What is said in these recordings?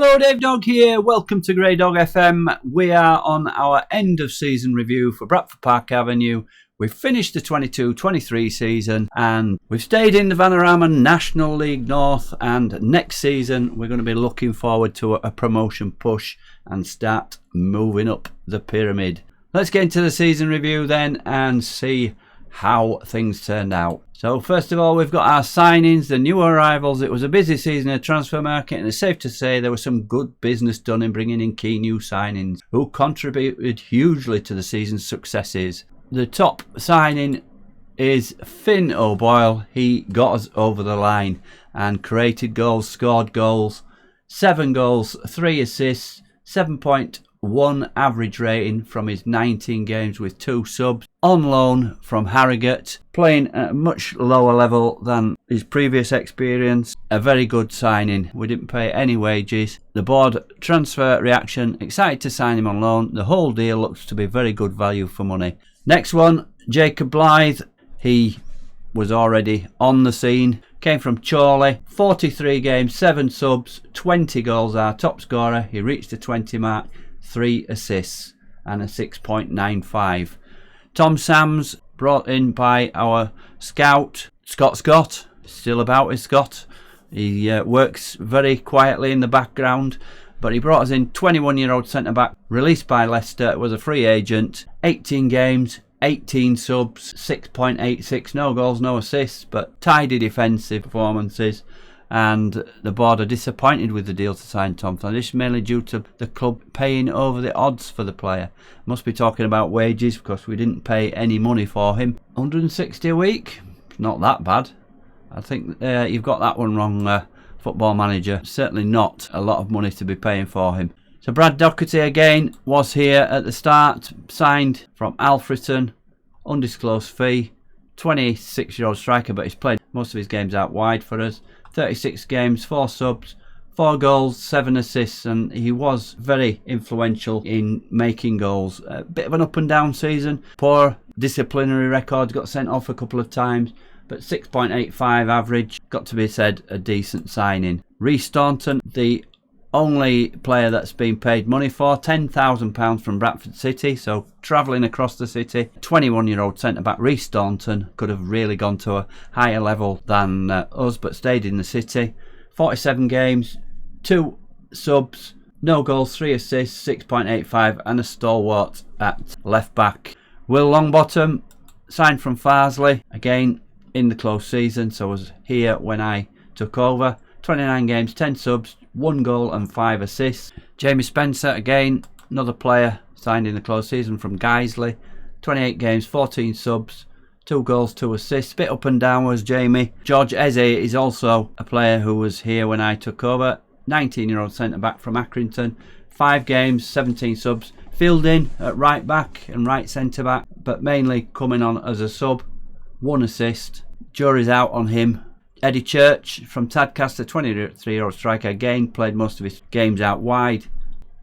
Hello, Dave Dog here. Welcome to Grey Dog FM. We are on our end of season review for Bradford Park Avenue. We've finished the 22-23 season and we've stayed in the Vanarama National League North, and next season we're going to be looking forward to a promotion push and start moving up the pyramid. Let's get into the season review then and see how things turned out. So first of all, we've got our signings, the new arrivals. It was a busy season in the transfer market, and it's safe to say there was some good business done in bringing in key new signings who contributed hugely to the season's successes. The top signing is Finn O'Boyle. He got us over the line and created goals, scored goals, 7 goals, 3 assists, 7.1 average rating from his 19 games with 2 subs. On loan from Harrogate, playing at a much lower level than his previous experience. A very good signing. We didn't pay any wages. The board transfer reaction, excited to sign him on loan. The whole deal looks to be very good value for money. Next one, Jacob Blythe. He was already on the scene. Came from Chorley. 43 games, 7 subs, 20 goals, our top scorer. He reached the 20 mark, 3 assists and a 6.95. Tom Sams, brought in by our scout, Scott. Still about is Scott. He works very quietly in the background, but he brought us in 21-year-old centre-back, released by Leicester, was a free agent. 18 games, 18 subs, 6.86, no goals, no assists, but tidy defensive performances. And the board are disappointed with the deal to sign Thompson. This is mainly due to the club paying over the odds for the player. Must be talking about wages, because we didn't pay any money for him. 160 a week? Not that bad. I think you've got that one wrong, Football Manager. Certainly not a lot of money to be paying for him. So Brad Doherty again was here at the start. Signed from Alfreton. Undisclosed fee. 26-year-old striker, but he's played most of his games out wide for us. 36 games, 4 subs, 4 goals, 7 assists, and he was very influential in making goals. A bit of an up and down season. Poor disciplinary record, got sent off a couple of times, but 6.85 average. Got to be said, a decent signing. Rhys Staunton, the only player that's been paid money for, £10,000 from Bradford City, so travelling across the city. 21-year-old centre-back Rhys Staunton could have really gone to a higher level than us, but stayed in the city. 47 games, 2 subs, no goals, 3 assists, 6.85, and a stalwart at left-back. Will Longbottom, signed from Farsley, again in the close season, so was here when I took over. 29 games, 10 subs, 1 goal and 5 assists. Jamie Spencer, again, another player signed in the close season from Guiseley. 28 games, 14 subs, 2 goals, 2 assists. Bit up and down was Jamie. George Eze is also a player who was here when I took over. 19-year-old centre-back from Accrington. 5 games, 17 subs. Filled in at right back and right centre-back, but mainly coming on as a sub. 1 assist. Jury's out on him. Eddie Church from Tadcaster, 23-year-old striker, again played most of his games out wide.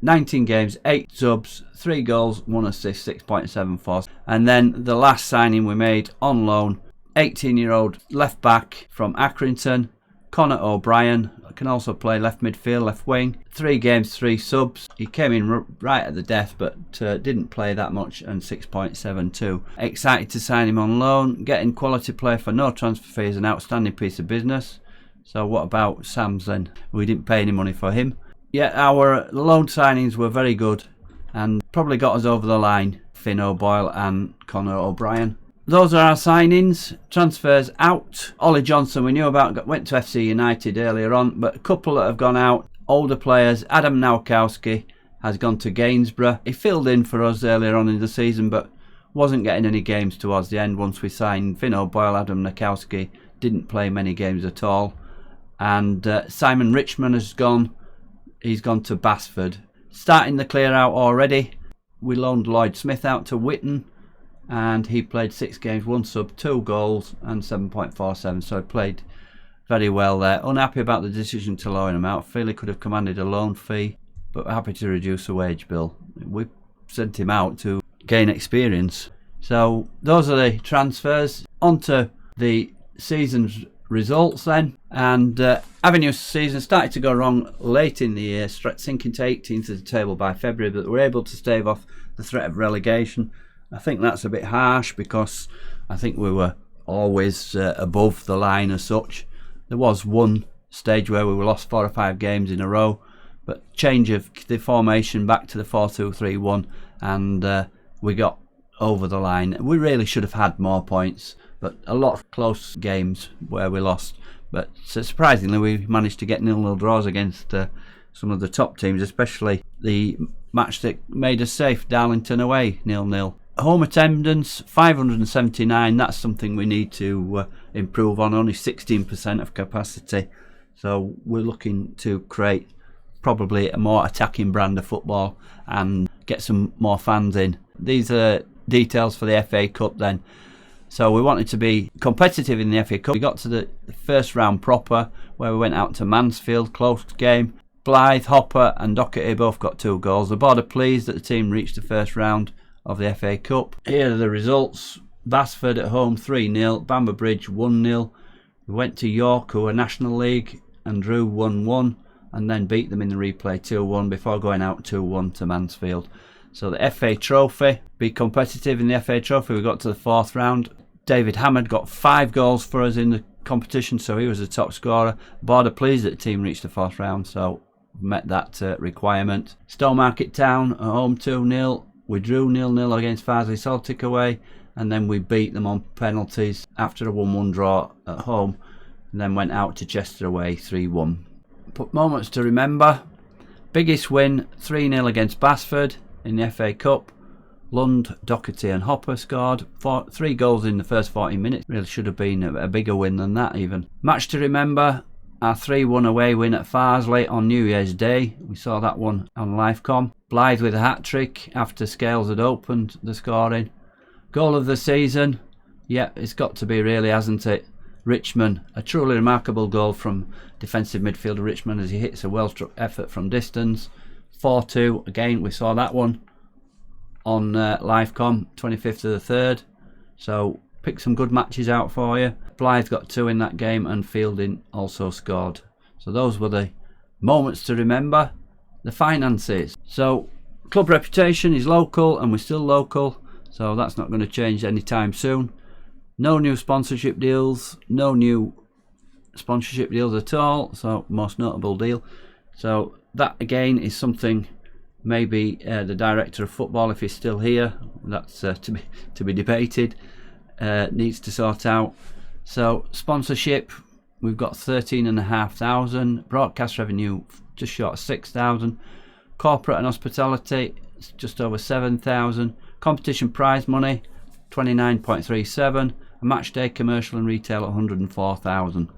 19 games, 8 subs, 3 goals, 1 assist, 6.74. And then the last signing we made on loan, 18-year-old left back from Accrington, Connor O'Brien, can also play left midfield, left wing. 3 games, 3 subs. He came in right at the death, but didn't play that much, and 6.72. Excited to sign him on loan. Getting quality play for no transfer fee is an outstanding piece of business. So what about Sams then? We didn't pay any money for him. Yet our loan signings were very good and probably got us over the line. Finn O'Boyle and Connor O'Brien. Those are our signings. Transfers out. Ollie Johnson we knew about, went to FC United earlier on, but a couple that have gone out. Older players. Adam Nowakowski has gone to Gainsborough. He filled in for us earlier on in the season, but wasn't getting any games towards the end. Once we signed Finn O'Boyle, Adam Nowakowski didn't play many games at all. And Simon Richmond has gone. He's gone to Basford. Starting the clear out already. We loaned Lloyd Smith out to Witton, and he played 6 games, 1 sub, 2 goals and 7.47, so he played very well there. Unhappy about the decision to loan him out. Feel he could have commanded a loan fee, but happy to reduce the wage bill. We sent him out to gain experience. So those are the transfers. On to the season's results then. And Avenue's season started to go wrong late in the year, sinking to 18th of the table by February, but were able to stave off the threat of relegation. I think that's a bit harsh because I think we were always above the line as such. There was one stage where we lost 4 or 5 games in a row, but change of the formation back to the 4-2-3-1, and we got over the line. We really should have had more points, but a lot of close games where we lost. But surprisingly, we managed to get 0-0 draws against some of the top teams, especially the match that made us safe, Darlington away, 0-0. Home attendance, 579. That's something we need to improve on. Only 16% of capacity. So we're looking to create probably a more attacking brand of football and get some more fans in. These are details for the FA Cup then. So we wanted to be competitive in the FA Cup. We got to the first round proper, where we went out to Mansfield, close game. Blythe, Hopper and Doherty both got 2 goals. The board are pleased that the team reached the first round of the FA Cup. Here are the results. Basford at home 3-0, Bamber Bridge 1-0. We went to York, who are National League, and drew 1-1, and then beat them in the replay 2-1 before going out 2-1 to Mansfield. So the FA Trophy, be competitive in the FA Trophy. We got to the 4th round. David Hammond got 5 goals for us in the competition, so he was the top scorer. Board are pleased that the team reached the 4th round, so met that requirement. Stowmarket Town at home 2-0. We drew 0-0 against Farsley Celtic away, and then we beat them on penalties after a 1-1 draw at home, and then went out to Chester away 3-1. But moments to remember: biggest win 3-0 against Basford in the FA Cup. Lund, Doherty and Hopper scored 3 goals in the first 14 minutes. Really should have been a bigger win than that even. Match to remember: our 3-1 away win at Farsley on New Year's Day. We saw that one on Livecom. Blythe with a hat-trick after Scales had opened the scoring. Goal of the season, yeah, it's got to be really, hasn't it? Richmond, a truly remarkable goal from defensive midfielder Richmond as he hits a well-struck effort from distance. 4-2, again, we saw that one on Livecom, 25th of the 3rd. So, pick some good matches out for you. Blythe got 2 in that game, and Fielding also scored. So those were the moments to remember. The finances. So club reputation is local, and we're still local, so that's not going to change anytime soon. No new sponsorship deals, at all. So most notable deal. So that again is something maybe the director of football, if he's still here, that's to be debated, needs to sort out. So sponsorship, we've got 13,500. Broadcast revenue just short of 6,000. Corporate and hospitality, just over 7,000. Competition prize money, 29.37. A match day commercial and retail at 104,000.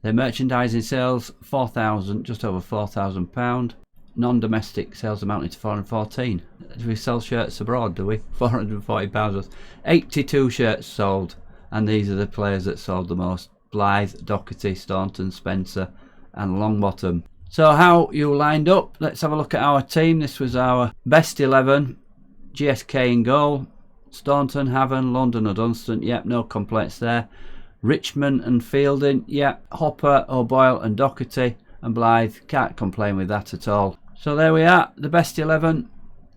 Their merchandising sales, 4,000, just over £4,000. Non-domestic sales amounted to 414. Do we sell shirts abroad, do we? £440 worth. 82 shirts sold, and these are the players that sold the most: Blythe, Doherty, Staunton, Spencer and Longbottom. So how you lined up? Let's have a look at our team. This was our best 11. GSK in goal. Staunton, Haven, London or Dunstan, yep, no complaints there. Richmond and Fielding, yep. Hopper, O'Boyle and Doherty, and Blythe, can't complain with that at all. So there we are, the best 11,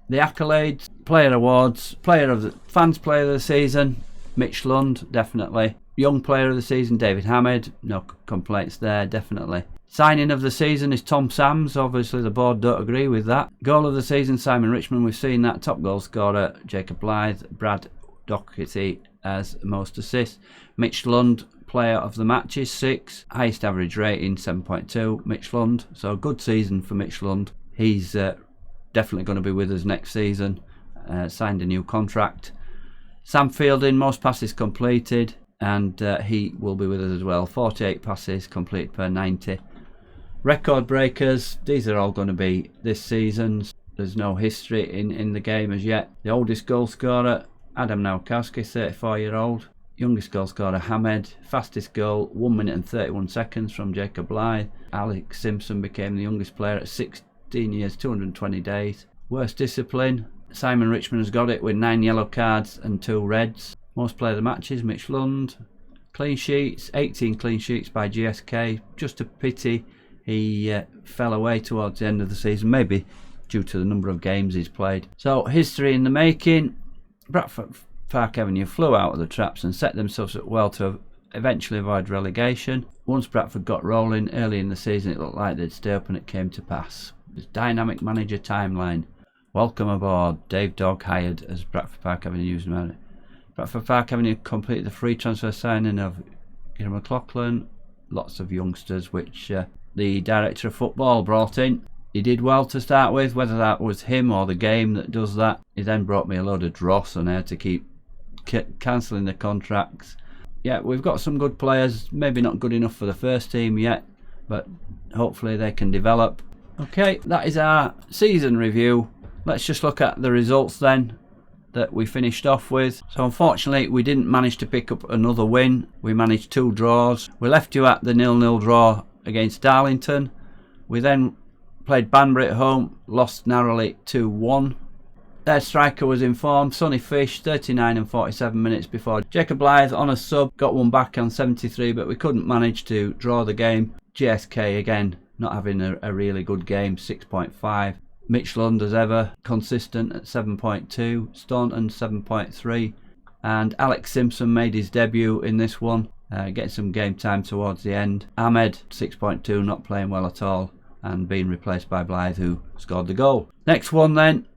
the accolades, player awards, fans player of the season, Mitch Lund, definitely. Young player of the season, David Hammond, no complaints there, definitely. Signing of the season is Tom Sams. Obviously the board don't agree with that. Goal of the season, Simon Richmond. We've seen that. Top goal scorer, Jacob Blythe. Brad Doherty as most assists. Mitch Lund, player of the match, is 6. Highest average rating, 7.2. Mitch Lund. So good season for Mitch Lund. He's definitely going to be with us next season. Signed a new contract. Sam Fielding, most passes completed. And he will be with us as well. 48 passes completed per 90. Record breakers, these are all going to be this season's. There's no history in the game as yet. The oldest goal scorer, Adam Naukowski, 34-year-old. Youngest goal scorer, Hamed. Fastest goal, 1 minute and 31 seconds from Jacob Blythe. Alex Simpson became the youngest player at 16 years, 220 days. Worst discipline, Simon Richmond has got it with 9 yellow cards and 2 reds. Most player of the matches, Mitch Lund. Clean sheets, 18 clean sheets by GSK. Just a pity he fell away towards the end of the season, maybe due to the number of games he's played. So, history in the making. Bradford Park Avenue flew out of the traps and set themselves up well to eventually avoid relegation. Once Bradford got rolling early in the season, it looked like they'd stay up, and it came to pass. This dynamic manager timeline. Welcome aboard. Dave Dogg hired as Bradford Park Avenue's manager. Bradford Park Avenue completed the free transfer signing of Kieran McLaughlin. Lots of youngsters, which the director of football brought in. He did well to start with, whether that was him or the game that does that. He then brought me a load of dross and I had to keep cancelling the contracts. Yeah, we've got some good players, maybe not good enough for the first team yet, but hopefully they can develop. Okay, that is our season review. Let's just look at the results then that we finished off with. So unfortunately we didn't manage to pick up another win. We managed 2 draws. We left you at the 0-0 draw against Darlington. We then played Banbury at home, lost narrowly 2-1. Their striker was in form, Sonny Fish, 39 and 47 minutes before Jacob Blythe on a sub, got one back on 73, but we couldn't manage to draw the game. GSK again not having a really good game, 6.5. Mitch Lund as ever, consistent at 7.2, Staunton 7.3, and Alex Simpson made his debut in this one, getting some game time towards the end. Ahmed 6.2, not playing well at all, and being replaced by Blythe, who scored the goal. Next one then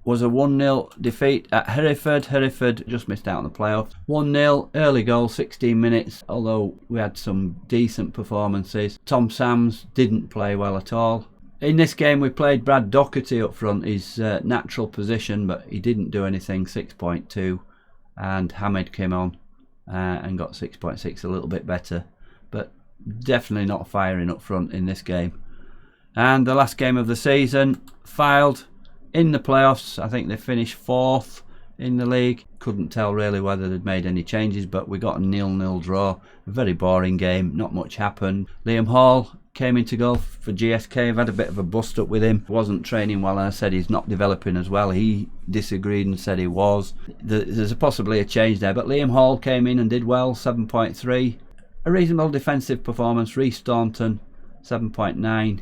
was a 1-0 defeat at Hereford. Hereford just missed out on the playoffs. 1-0, early goal, 16 minutes, although we had some decent performances. Tom Sams didn't play well at all. In this game we played Brad Doherty up front, his natural position, but he didn't do anything, 6.2, and Hamed came on and got 6.6, a little bit better, but definitely not firing up front in this game. And the last game of the season, Fylde in the playoffs. I think they finished 4th in the league. Couldn't tell really whether they'd made any changes, but we got a 0-0 draw. A very boring game, not much happened. Liam Hall came into goal for GSK. I've had a bit of a bust up with him. Wasn't training well, and I said he's not developing as well. He disagreed and said he was. There's possibly a change there, but Liam Hall came in and did well, 7.3. A reasonable defensive performance. Reece Staunton, 7.9.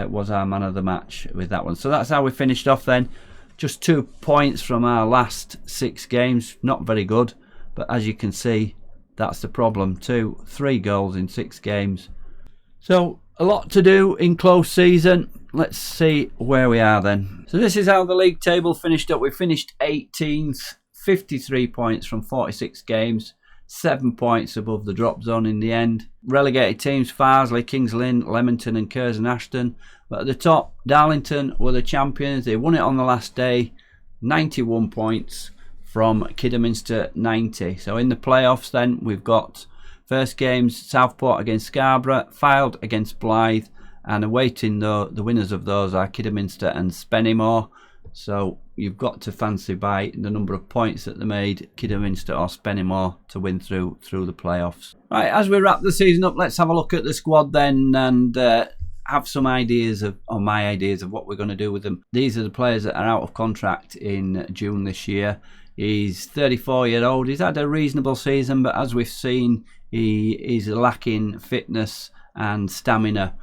Was our man of the match with that one. So that's how we finished off then. Just 2 points from our last 6 games. Not very good, but as you can see, that's the problem too. 3 goals in 6 games. So a lot to do in close season. Let's see where we are then. So this is how the league table finished up. We finished 18th, 53 points from 46 games, 7 points above the drop zone in the end. Relegated teams, Farsley, Kings Lynn, Leamington and Curzon Ashton. But at the top, Darlington were the champions. They won it on the last day, 91 points from Kidderminster 90. So in the playoffs then, we've got first games, Southport against Scarborough, Fylde against Blythe, and awaiting the winners of those are Kidderminster and Spennymoor. So you've got to fancy by the number of points that they made, Kidderminster or Spennymoor, to win through the playoffs. Right, as we wrap the season up, let's have a look at the squad then and have some ideas my ideas of what we're going to do with them. These are the players that are out of contract in June this year. He's 34-year-old. He's had a reasonable season, but as we've seen, he is lacking fitness and stamina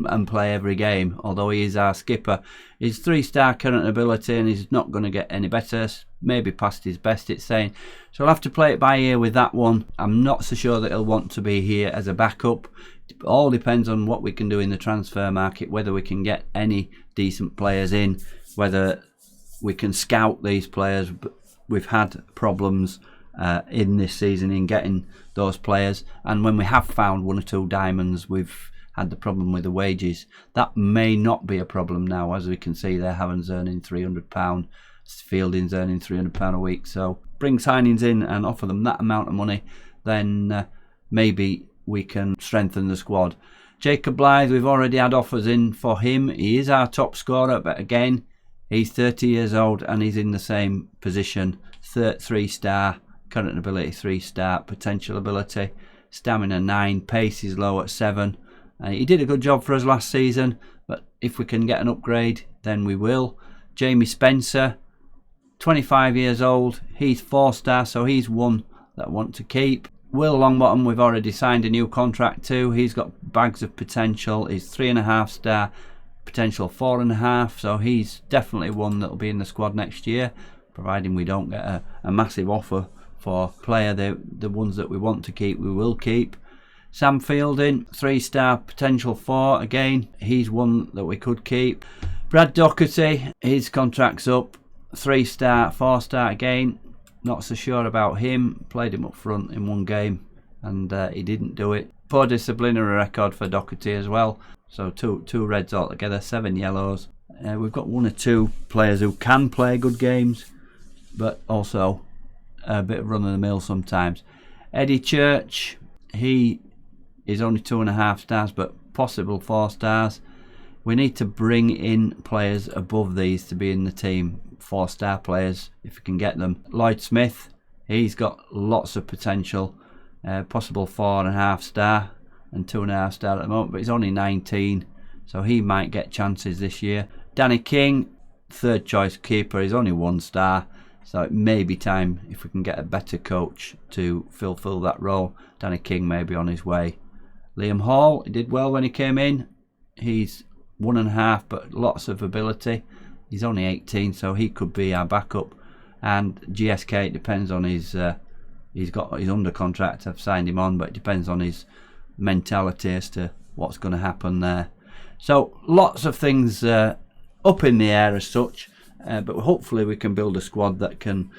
and play every game, although he is our skipper. He's 3-star current ability and he's not going to get any better, maybe past his best it's saying. So I'll have to play it by ear with that one. I'm not so sure that he'll want to be here as a backup. It all depends on what we can do in the transfer market, whether we can get any decent players in, whether we can scout these players. We've had problems in this season in getting those players, and when we have found 1 or 2 diamonds, we've had the problem with the wages. That may not be a problem now. As we can see there, Haven's earning £300, Fielding's earning £300 a week. So bring signings in and offer them that amount of money, then maybe we can strengthen the squad. Jacob Blythe, we've already had offers in for him. He is our top scorer, but again, he's 30 years old and he's in the same position. 3-star current ability, 3-star potential ability, stamina 9, pace is low at 7. He did a good job for us last season, but if we can get an upgrade, then we will. Jamie Spencer, 25 years old. He's 4-star, so he's one that I want to keep. Will Longbottom, we've already signed a new contract to. He's got bags of potential. He's 3.5 star, potential 4.5. So he's definitely one that'll be in the squad next year, providing we don't get a massive offer for player. The ones that we want to keep, we will keep. Sam Fielding, 3 star, potential 4. Again, he's one that we could keep. Brad Doherty, his contract's up. 3 star, 4 star again. Not so sure about him. Played him up front in one game and he didn't do it. Poor disciplinary record for Doherty as well. So two reds altogether, 7 yellows. We've got 1 or 2 players who can play good games, but also a bit of run of the mill sometimes. Eddie Church, he is only 2.5 stars, but possible 4 stars. We need to bring in players above these to be in the team. 4 star players, if we can get them. Lloyd Smith, he's got lots of potential. Possible 4.5 star and 2.5 star at the moment, but he's only 19, so he might get chances this year. Danny King, 3rd choice keeper, he's only 1 star, so it may be time, if we can get a better coach to fulfill that role. Danny King may be on his way. Liam Hall, he did well when he came in. He's 1.5, but lots of ability. He's only 18, so he could be our backup. And GSK, it depends on his. He's under contract. I've signed him on, but it depends on his mentality as to what's going to happen there. So lots of things up in the air as such, but hopefully we can build a squad that can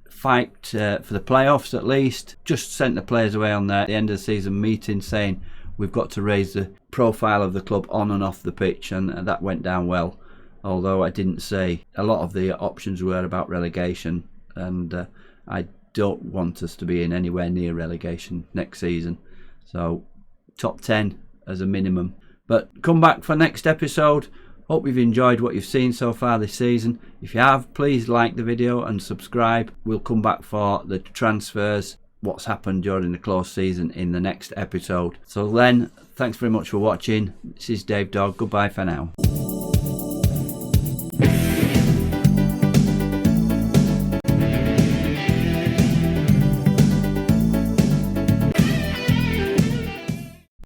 fight for the playoffs at least. Just sent the players away on the end of the season meeting saying we've got to raise the profile of the club on and off the pitch, and that went down well. Although I didn't say, a lot of the options were about relegation, and I don't want us to be in anywhere near relegation next season. So top 10 as a minimum. But come back for next episode. Hope you've enjoyed what you've seen so far this season. If you have, please like the video and subscribe. We'll come back for the transfers, what's happened during the close season in the next episode. So then, thanks very much for watching. This is Dave Dog. Goodbye for now.